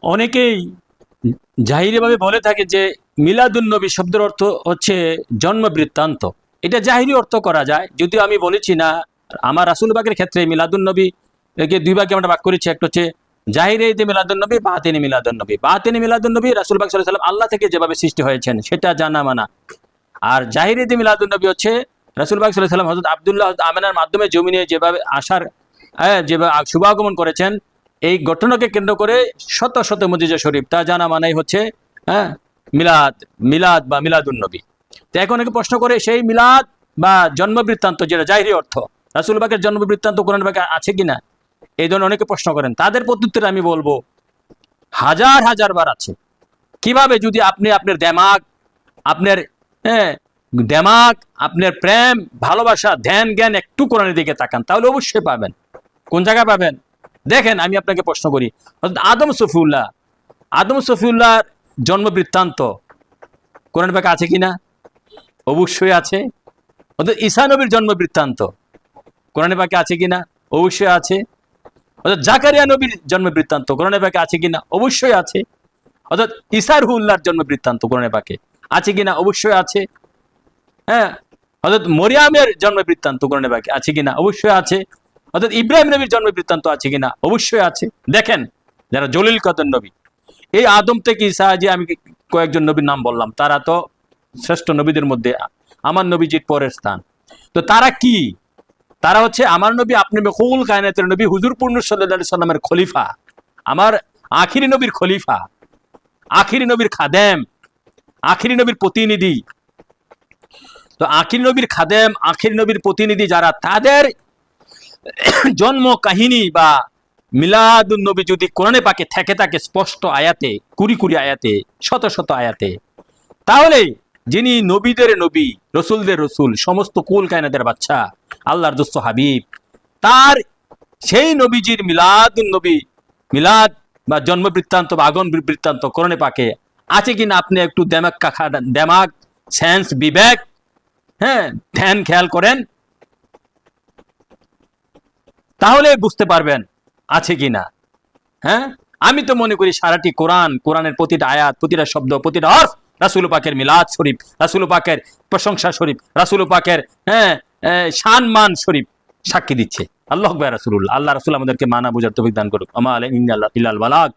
অনেকেই জাহিরিভাবে বলে থাকে যে মিলাদুন নবী শব্দের অর্থ হচ্ছে জন্ম বৃত্তান্ত। এটা জাহিরি অর্থ করা যায়, যদিও আমি বলেছি না। আমার রাসূল পাকের ক্ষেত্রে মিলাদুন নবী একে দুই ভাগে আমরা ভাগ করেছি। একটা হচ্ছে জাহিরি ঈদে মিলাদুন নবী, বাতিনি মিলাদুন নবী। বাতিনি মিলাদুন নবী রাসূল পাক সাল্লাল্লাহু আলাইহি ওয়াসাল্লাম আল্লাহ থেকে যেভাবে সৃষ্টি হয়েছেন সেটা জানা মানা। আর জাহিরি ঈদে মিলাদুন নবী হচ্ছে রাসূল পাক সাল্লাল্লাহু আলাইহি ওয়াসাল্লাম হযরত আব্দুল্লাহ আমেনার মাধ্যমে জমিনে যেভাবে আসার যেভাবে শুভাগমন করেছেন, এই ঘটনাকে কেন্দ্র করে শত শত মুজিজা শরীফ তা জানা মানাই হচ্ছে মিলাদ, মিলাদ বা মিলাদুন নবী। তো এখন অনেকে প্রশ্ন করে সেই মিলাদ বা জন্ম বৃত্তান্ত, যেটা জাহিরি অর্থ, রাসূল পাকের জন্ম বৃত্তান্ত কোরআন পাকে আছে কিনা, এই ধরনের অনেকে প্রশ্ন করেন। তাদের প্রত্যুত্তরে আমি বলবো হাজার হাজার বার আছে। কিভাবে? যদি আপনি আপনার দেমাগ, আপনার দেমাগ, আপনার প্রেম, ভালোবাসা, ধ্যান, জ্ঞান একটু কোরআনের দিকে তাকান, তাহলে অবশ্যই পাবেন। কোন জায়গায় পাবেন? দেখেন, আমি আপনাকে প্রশ্ন করি, আদম সফিউল্লাহ, আদম সফিউল্লাহর জন্ম বৃত্তান্ত কোরআন পাকে আছে কিনা? অবশ্যই আছে। অর্থাৎ ঈসা নবীর জন্ম বৃত্তান্ত কোরআন পাকে আছে কিনা? অবশ্যই আছে। অর্থাৎ জাকারিয়া নবীর জন্ম বৃত্তান্ত কোরআন পাকে আছে কিনা? অবশ্যই আছে। অর্থাৎ ঈসা রুহুল্লাহর জন্ম বৃত্তান্ত কোরআন পাকে আছে কিনা? অবশ্যই আছে। হ্যাঁ, অর্থাৎ মরিয়ামের জন্ম বৃত্তান্ত কোরআন পাকে আছে কিনা? অবশ্যই আছে। অর্থাৎ ইব্রাহিম নবীর জন্ম বৃত্তান্ত আছে কিনা? অবশ্যই আছে। দেখেন, যারা জলিল কদর নবী, এই আদম থেকে ঈসা, যে আমি কয়েকজন নবীর নাম বললাম, তারা তো শ্রেষ্ঠ নবীদের মধ্যে আমার নবীজির পরের স্থান। তো তারা কি? তারা হচ্ছে আমার নবী, আপনি মেখুল কায়নাতের নবী, হুজুর পূর্ণ সাল্লাল্লাহু আলাইহি সাল্লামের খলিফা, আমার আখিরি নবীর খলিফা, আখিরি নবীর খাদেম, আখিরি নবীর প্রতিনিধি। তো আখিরি নবীর খাদেম, আখিরি নবীর প্রতিনিধি যারা, তাদের জন্ম কাহিনী বা মিলাদুন নবী যদি কোরআনে পাকে থেকে থাকে স্পষ্ট আয়াতে, কুড়ি কুড়ি আয়াতে, শত শত আয়াতে, তাহলে যিনি নবীদের নবী, রসুলদের রসুল, সমস্ত কুল কায়নাতের বাচ্চা, আল্লাহর দোস্ত হাবিব, তার সেই নবীজির মিলাদুন নবী, মিলাদ বা জন্ম বৃত্তান্ত বা আগমন বৃত্তান্ত কোরআনে পাকে আছে কিনা আপনি একটু দেমাগ, সেন্স, বিবেক, ধ্যান খেয়াল করেন, তাহলে বুঝতে পারবেন আছে কিনা। আমি তো মনে করি সারাটি কোরআন, কোরআনের প্রতিটা আয়াত, প্রতিটা শব্দ, প্রতিটা অর্থ রাসূল পাকের মিলাদ শরীফ, রাসূল পাকের প্রশংসা শরীফ, রাসূল পাকের শান মান শরীফ সাক্ষী দিচ্ছে। আল্লাহু আকবার। রাসূলুল্লাহ, আল্লাহ রাসূল আমাদেরকে মানা বুঝার তৌফিক দান করুক। আমা আলাইনা ইল্লাল বালাগ।